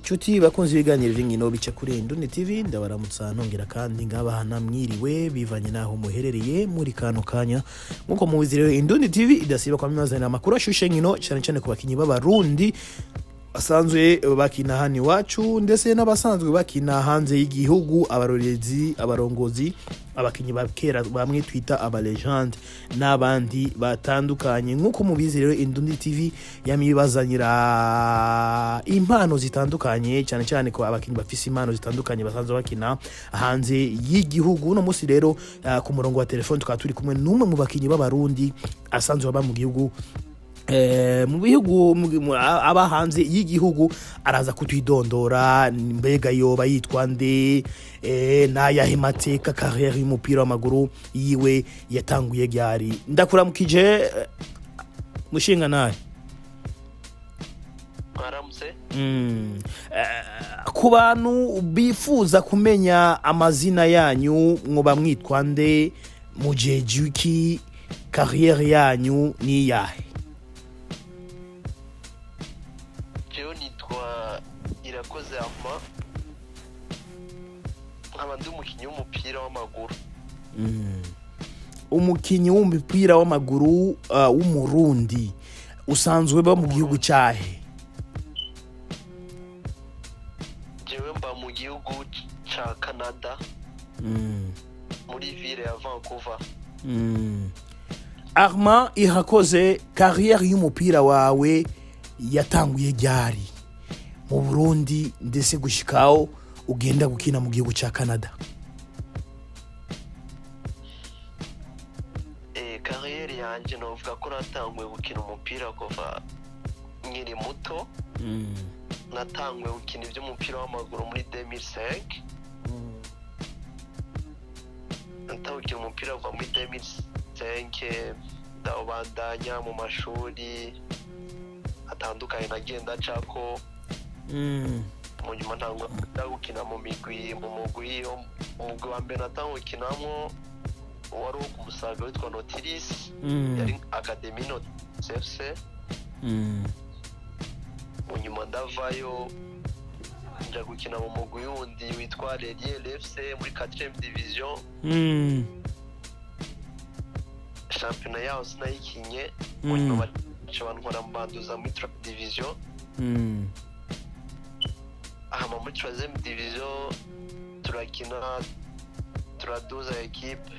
Chuti bakunze ibiganiro by'inkino bica kuri Indundi TV ndabaramutsa nongera kandi ngabahana mwiriwe bivanye naho muherereye muri kano kanya nkuko mubizi rero Indundi TV idasiba kwa mimazana amakuru ashushe nkino cyane cyane ku bakinyi b'abarundi asanzwe bakina hani wacu ndetse n'abasanzwe bakina hanze y'igihugu abarorezi abarongozi abakinyi bakera bamwe twita aba legend n'abandi batandukanye nkuko mubizi rero Indundi TV yamibazanira impano zitandukanye cyane cyane ko abakinyi bafise impano zitandukanye basanzwe bakina hanze y'igihugu no musi rero ku murongo wa telefone tukaba turi kumwe n'umwe mu bakinyi b'abarundi asanzwe baba mu gihugu mu bihugu aba hanze y'igihugu araza kutwidondora mbega yoba yitwa nde nayahe mateka carrière y'umupira w'amaguru yiwe yatanguye ryari ndakuramukije mushinga naye Maramse ku bantu bifuza kumenya amazina yanyu mwoba mwitwa nde mujejuki carrière yanyu ni yahe Irakoze Arma nk'abandi umukinyi w'umupira w'amaguru umukinyi w'umupira w'amaguru w'umurundi usanzwe ba mu gihugu cyahe jewe mba mu gihugu ca Canada muri ville ya Vancouver Arma Irakoze carrière y'umupira wawe yatanguye ryari mu Burundi ndetse gushikaho ugenda gukina mu gihugu ca Canada carrière yanje novuga ko natanguye gukina umupira kuva nkiri muto natanguye gukina iby'umupira w'amaguru muri 2005 natanguye umupira kuva muri 2005 ndawubandanya mu mashuri atandukanye nagenda cako mu nyuma ntangwa gukina mu mugwi wa mbere natanguye gukinamo wari ku Musaga witwa Notiris yari Academy Notiris FC mu nyuma ndavayo nja gukina mu mugwi wundi witwa Relier FC muri 4e division championnat yaho sinayikinye mu nyuma bantwara mbanduza muri 3e division hama muri 3e division turakina turaduza equipe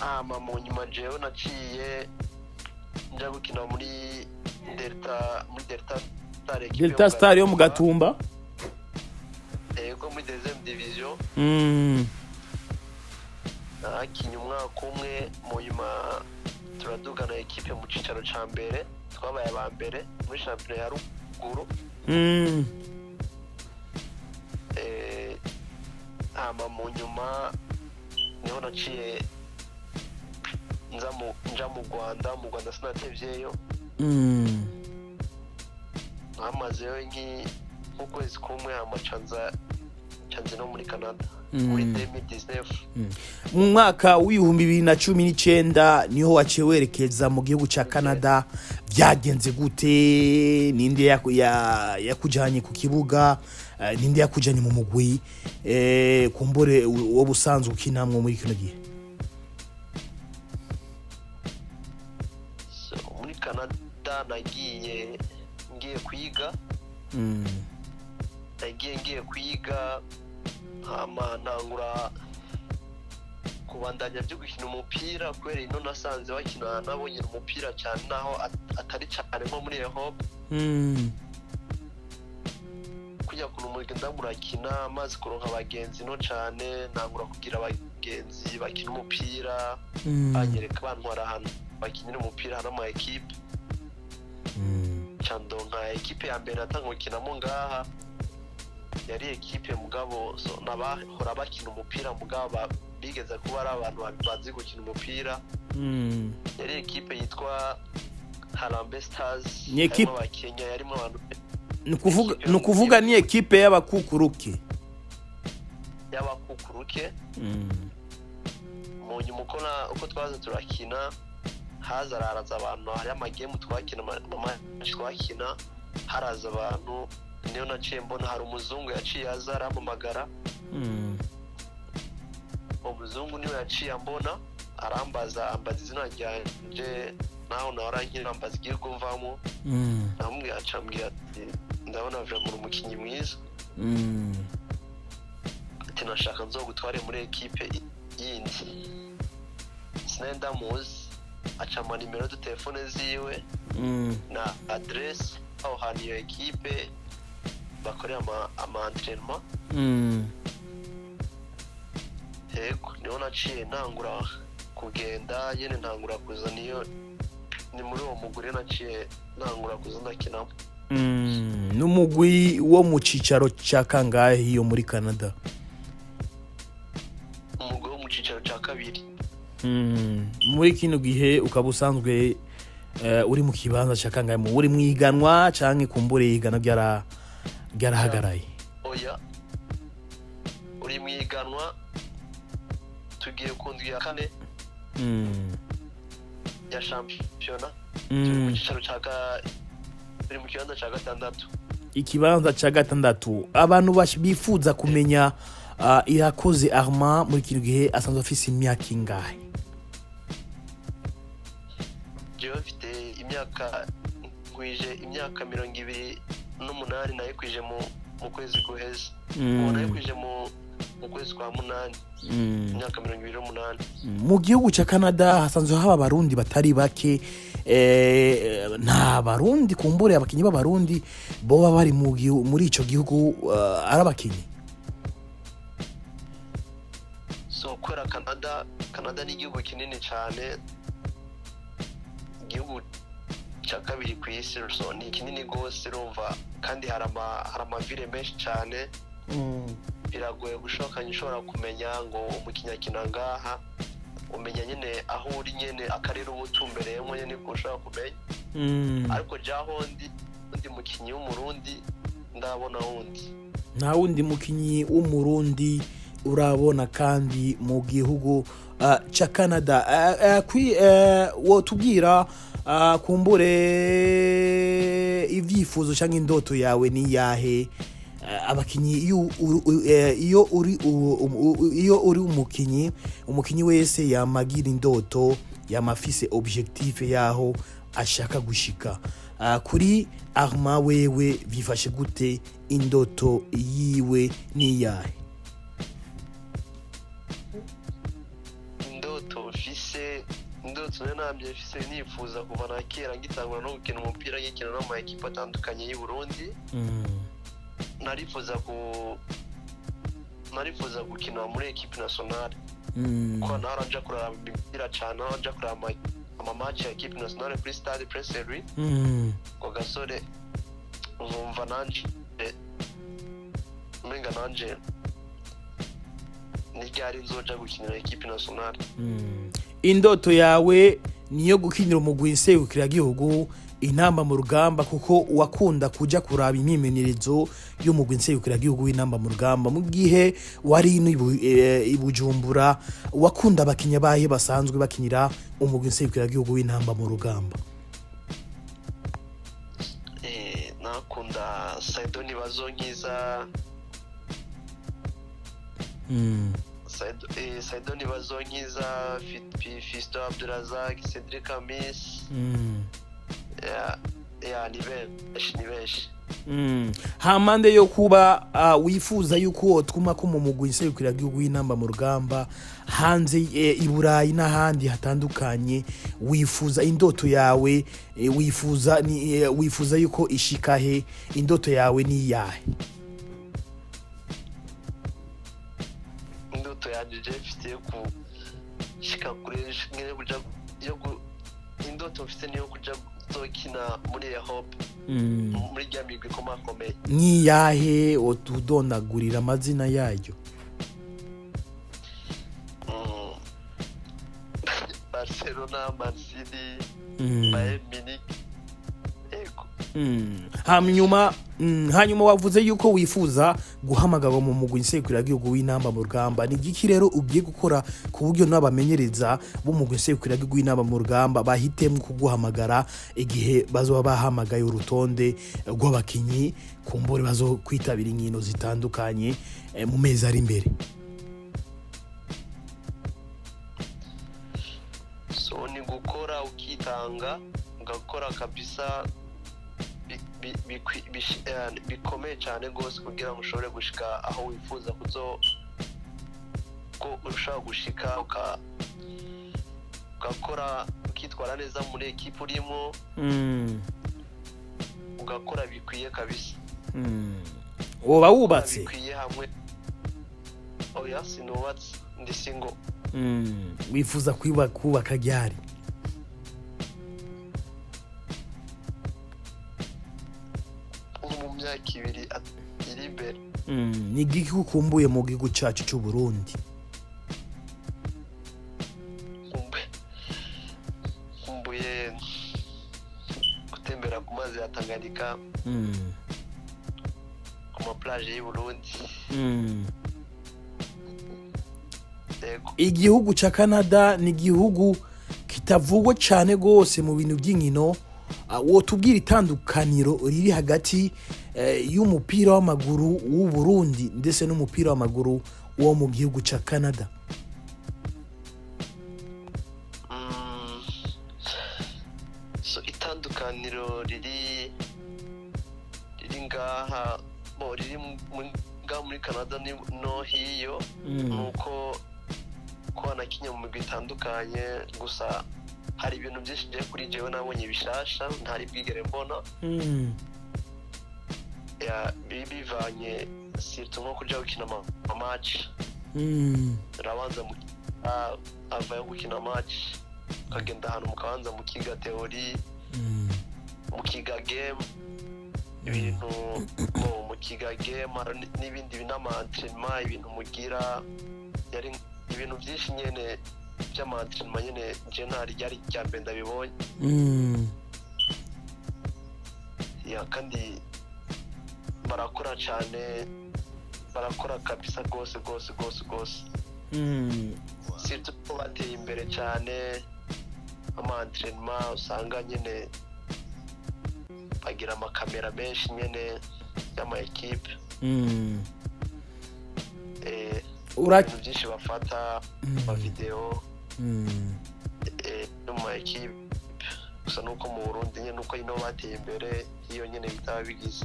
hama mu nyuma jewe naciye nja gukina muri Delta Star yo mu Gatumba yego muri 2e division nakinye umwaka umwe mu nyuma turadugana equipe mu cicaro ca mbere twabaye aba mbere muri championnat ya ruguru hama mu nyuma niho naciye nja mu Rwanda sinatevyeyo hamazeyo nk'ukwezi kumwe hama canze no muri Canada muri 2019 mu mwaka w'2019 niho waciye werekeza mu gihugu ca Canada byagenze gute ninde yakujanye ku kibuga ninde yakujanye mu mugwi kumbore wo busanzwe ukinamwe muri kino gihe muri Canada nagiye kwiga nagiye kwiga hama ntangura kubandanya byo gukina umupira kubera ino nasanze bakina nabonye umupira cyane naho atari cyane nko muri Europe kujya ku numurike ndamurakina maze kuronka abagenzi no cyane ntangura kugira abagenzi bakina umupira banyereka bantwara hano bakinira umupira hano mu equipe cyando nka equipe ya mbere natanguye gukinamo ngaha yari equipe mugabo nabahora bakina umupira mugabo bigeze kuba ari abantu bazi gukina umupira yari equipe yitwa Harambee Stars ni equipe wa Kenya yarimo abantu nukuvuga ni equipe y'abakukuruke mu nyuma uko twaza turakina haza araza abantu hari amagemu twakina twakina haraza abantu niyo naciye mbona hari umuzungu yaciye aza arampamagara umuzungu niwe yaciye ambona ambaza izina ryanje naho narangira ambaza igihugu mvamo namubwira acambwira ati ndabona vraiment umukinnyi mwiza ati nashaka nzogutware muri equipe yindi sinenda muzi acama nimero de telefone ziwe na adresse aho hantu iyo equipe bakorera ama entraînement yego niho naciye ntangura kugenda nyene ntangura kuza niyo ni muri uwo mugore naciye ntangura kuza ndakinamo n'umugwi wo mu cicaro ca kangahe iyo muri Canada umugwi wo mu cicaro ca kabiri muri kino gihe ukaba usanzwe uri mu kibanza ca kangahe mu uri mwiganwa canke kumbure igana byarahagaraye oya uri mwiganwa tugiye kundwi ya kane ya championa mu cicaro turi mu kibanza ca gatandatu ikibanza ca gatandatu abantu bifuza kumenya Irakoze Armand muri kino gihe asanzwe afise imyaka ingahe jewe mfite imyaka kwije imyaka 28 nayo kwije mu kwezi guheze nayo kwije mu kwezi kwa munani imyaka 28 mu gihugu ca Canada hasanzwe haba abarundi batari bake nta barundi kumbure abakinyi b'abarundi boba bari muri ico gihugu arabakinyi so kwera Canada ni igihugu kinini cyane igihugu cya kabiri ku isi so ni kinini gose urumva kandi hari amavire menshi cyane biragoye gushokanya ushobora kumenya ngo umukinya kina ngaha umenya nyene aho uri nyene akarere ubutumbereyemo nyene ko ushobora kumenya ariko jaho ndi mukinyi w'umurundi ndabona wundi nta wundi mukinyi w'umurundi urabona kandi mu gihugu ca Canada wo tubwira kumbure ivyifuzo canke indoto yawe ni yahe abakinyi iyo uri umukinyi wese yamagira indoto yamafise objectif yaho ashaka gushika kuri Armand wewe bifashe gute indoto yiwe ni yahe indoto nambye mfise nifuza kuva na kera ngitangura no gukina umupira ngikina no mu equipe atandukanye y'u Burundi narifuza gukina muri equipe nationale ko naraja kuraba imipira cyane naraja kuraba amamatch ya equipe nationale kuri stade Presserie ko gasore nkumva nanje menga nanje nigari nzoja gukinira equipe nationale indoto yawe niyo gukinira umugwi nserukira gihugu intamba mu rugamba kuko wakunda kuja kuraba imyimenyerezo y'umugwi nserukira gihugu w'intamba mu rugamba mu gihe wari ibujumbura wakunda abakinya bahe basanzwe bakinira umugwi nserukira gihugu w'intamba mu rugamba nakunda Saidoni Bazonkiza Saidoni Bazonkiza Fisto Abdurazak Cedric Amis ni benshi hamande yo kuba wifuza yuko twuma ko mu mugwi nserukira gihugu w'intamba mu rugamba hanze iburayi n'ahandi hatandukanye wifuza indoto yawe wifuza yuko ishikahe indoto yawe ni yahe indoto yanje mfite ku shika kure ngene kuja indoto mfite niyo kuja zokina muri Europe muri Jamigwe komakomeye ni yahe otudondagurira amazina yayo Barcelona, Man City, Bayern Munich hanyuma wavuze yuko wifuza guhamagarwa mu mugwi nserukiragihugu w'intamba mu rugamba. Ni igiki rero ugiye gukora ku buryo n'abamenyereza b'umugwi nserukiragihugu w'intamba mu rugamba bahitemo kuguhamagara igihe bazoba bahamagaye urutonde rw'abakinyi kumbure bazo kwitabira inkino zitandukanye mu mezi ari imbere? So ni gukora ukitanga ugakora kabisa bikomeye cyane gose kugira ngo ushobore gushika aho wifuza ko ushaka gushika ugakora ukitwara neza muri ekipe urimo ugakora bikwiye kabisa. Woba wubatse? Bikwiye hamwe. Oya sinubatse ndi single. Wifuza kubaka ryari? Mu myaka ibiri iri imbere. Ni igiki ukumbuye mu gihugu cyacu cy'u Burundi? Kumbuye gutembera ku mazi ya Tanganyika, ku maplage y'u Burundi. Igihugu ca Canada ni igihugu kitavugwa cyane gose mu bintu by'inkino. Wotubwira itandukaniro riri hagati y'umupira w'amaguru w'u Burundi ndetse n'umupira w'amaguru wo mu gihugu ca Canada? So itandukaniro riri ngaha riri muri Canada no hiyo nuko hanakinye mu migwi itandukanye, gusa hari ibintu byinshi byo kuri jewe nabonye bishasha ntari bwigere mbona. Bivanye surtout nko kuja gukina match. Rabanza avayo gukina match kagenda hano mukabanza mukiga theory, mukiga game, ibintu mukiga game n'ibindi binama-entraînement, ibintu mugira yari ibintu byinshi nyene by'ama-entraînement nyene je ntari ryari ryambe ndabibonye. Kandi barakora cyane, barakora kabisa gose. Surtout ko bateye imbere cyane ama-entraînement, usanga nyene bagira amakamera menshi nyene y'ama-equipe. Ibintu byinshi bafata amavideo no ma equipe, gusa nuko mu Burundi nyene nuko ino bateye imbere iyo nyene bitaba bigize,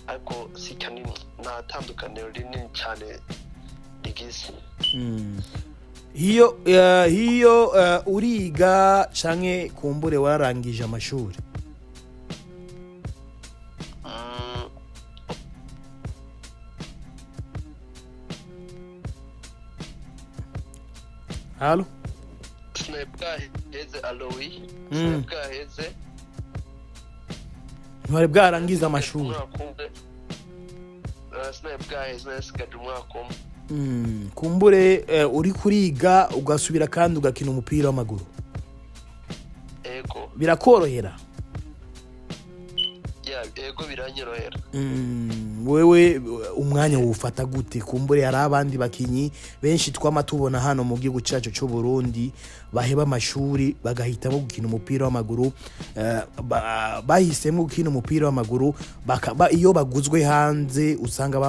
ariko si kanini, nta tandukaniro rinini cyane rigize. Hiyo uriga canke kumbure wararangije amashuri? Halo? Ntwari bwarangiza amashuri? Kumbure uri kuriga ugasubira kandi ugakina umupira w'amaguru? Ego. Birakorohera? Ego biranyorohera. Wewe umwanya wufata gute? Kumbure hari abandi bakinyi benshi twama tubona hano mu gihugu cyacu cy'u Burundi baheba amashuri bagahitamo gukina umupira w'amaguru, bahisemo gukina umupira w'amaguru iyo baguzwe hanze usanga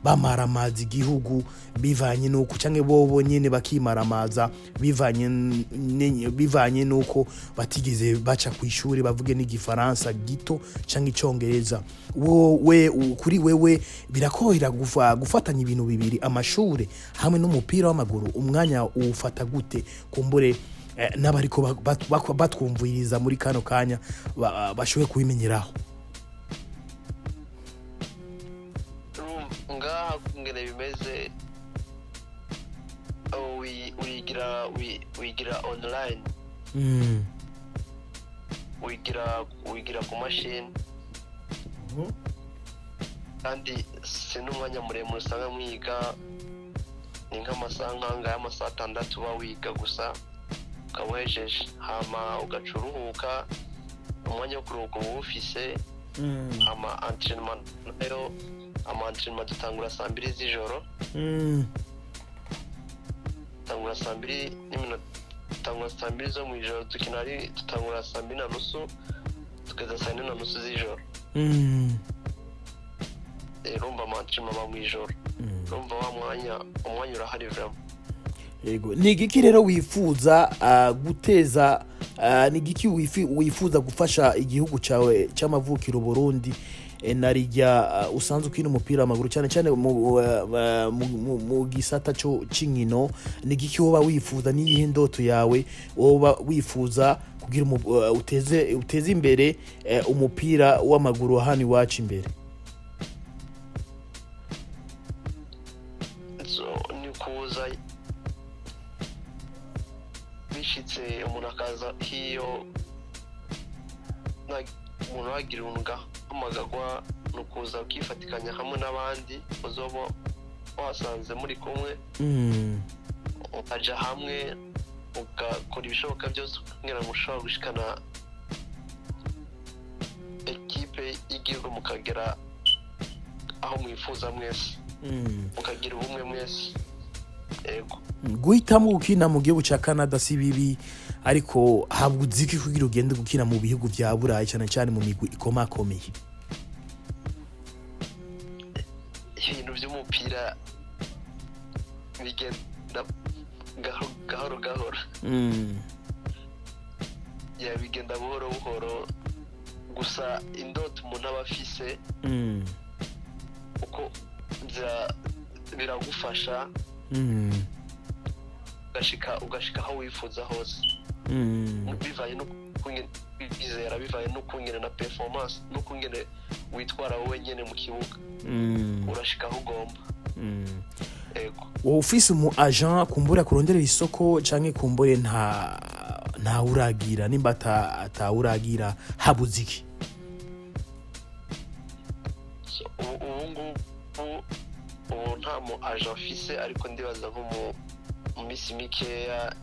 bamaramaza igihugu bivanye nuko canke bobo nyene bakimaramaza bivanye nuko batigeze baca ku ishuri bavuge n'igifaransa gito canke icongereza. Wowe kuri wewe birakohera gufatanya ibintu bibiri, amashuri hamwe n'umupira w'amaguru, umwanya ufata gute? Kumbure n'abariko batwumviriza muri kano kanya bashoboye kubimenyeraho. Ngaha ngene bimeze, wigira online, wigira ku mashini, kandi si n'umwanya muremure usanga mwiga, ni nk'amasaha nk'anga y'amasaha 6 uba wiga gusa ukawejeje, hama ugacuruhuka, umwanya wo kuruhuka uba ufise, ama entraînement nayo ama entraînement dutangura saa 2 z'ijoro dutangura saa 2 n'iminota dutangura saa 2 zo mu ijoro dutangura saa 2:30 tugeza saa 4:30 z'ijoro urumva ama entraînement ba mu ijoro urumva wa umwanya urahari vraiment. Yego, ni igiki rero wifuza guteza ni igiki wifuza gufasha igihugu cyawe cy'amavukiro Burundi narijya usanzwe ukina umupira w'amaguru cyane cyane mu gisata cyo cinkino, ni igiki woba wifuza niyihe ndoto yawe woba wifuza kugira uteze imbere umupira w'amaguru hano iwacu imbere? Ni kuza bishitse umuntu akaza hiyo umuntu wagira unga amagagwa no kuza ukifatikanya hamwe n'abandi uzoba wasanze muri kumwe ukaja hamwe ugakora ibishoboka byose kugira ngo ushobore gushikana ekipe y'igihugu mukagera aho mwifuza mwese mukagira ubumwe mwese. Yego, guhitamo gukina mu gihugu cya Canada si bibi, ariko habuze iki kugira ugende gukina mu bihugu bya Burayi cyane cyane mu migwi ikomakomeye? ibintu by'umupira bigenda gahoro bigenda buhoro gusa indoto umuntu aba afise uko biragufasha ugashika aho wifuza hose bivanye no kwizera, bivanye no kungena na performance no kungena witwara wowe nyene mu kibuga urashika aho ugomba. Yego, wowe ufise umu agent kumbura kuronderera isoko canke kumbure nta uragira nimba uragira habuze iki? ubu nta mu agent afise, ariko ndibaza nko mu misi mikeya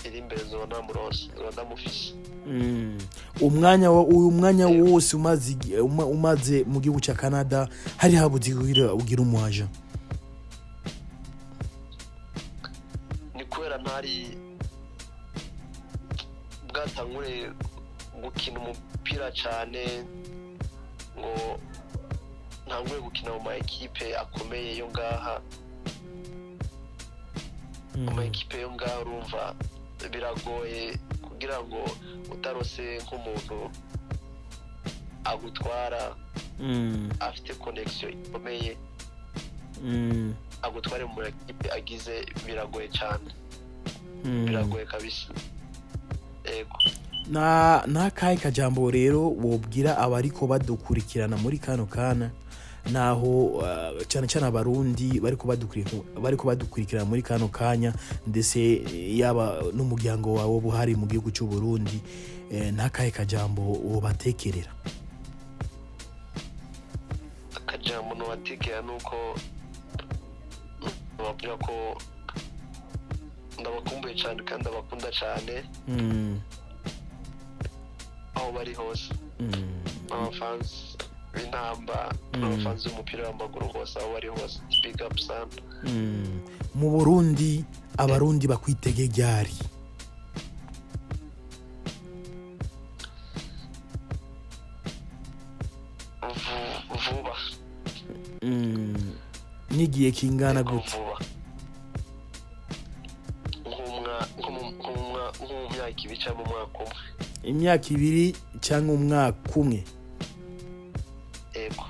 iri imbere zona muronse ndamufise. uyu mwanya wose umaze mu gihugu cya Canada hari habuze ugira umu agent? Ni kubera ntari bwatangure gukina umupira cyane ngo ntangure gukina mu ma ekipe akomeye yo ngaha. Ama ekipe yo ngaha urumva biragoye kugira ngo utarose nk'umuntu agutwara afite connection ikomeye agutware mu ekipe agize, biragoye cyane biragoye kabisa. Yego, na kahe kajambo rero wobwira abariko badukurikirana muri kano kana naho cyane cyane abarundi bariko badukurikirana muri kano kanya ndetse yaba n'umuryango wawe buhari mu gihugu cy'u Burundi, nakahe kajambo wobatekerera? akajambo no batekera nuko babwira ko ndabakumbuye cyane kandi abakunda cyane aho bari hose, abafans b'intamba n'abafans b'umupira w'amaguru hose aho bari hose, big up sana. Mu Burundi abarundi bakwitege ryari? Vuba. Nigiye kingana gute? nk'umwaka ibiri cyangwa umwaka umwe. Imyaka 2 cyangwa umwaka umwe? Yego.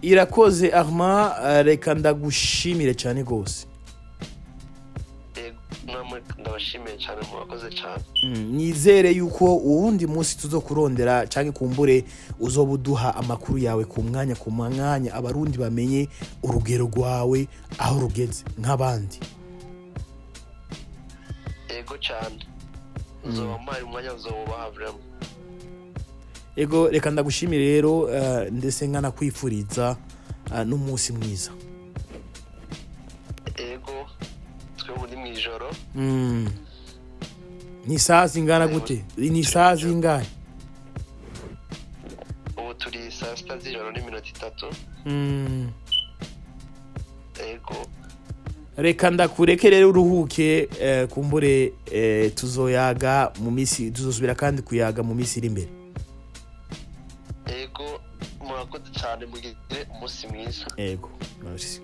Irakoze Armand, reka ndagushimire cyane gose. Ndabashimiye cyane, murakoze cyane. Nizere yuko uwundi munsi tuzokurondera cyangwa kumbure uzobuduha amakuru yawe ku mwanya abarundi bamenye urugero rwawe aho rugeze nk'abandi. Yego cyane, uzobamara umwanya uzobubaha vraiment. Yego, reka ndagushimire rero ndetse nkana kwifuriza n'umunsi mwiza. Yego, twebwe ni mwijoro. Ni saa zingana gute? Ni saa zingahe? sita z'ijoro n'iminota 3. Ego reka ndakureke rero uruhuke kumbure tuzoyaga mu misi tuzosubira kandi kuyaga mu misi iri imbere. Ego murakoze cyane mugire umunsi mwiza. Ego merci.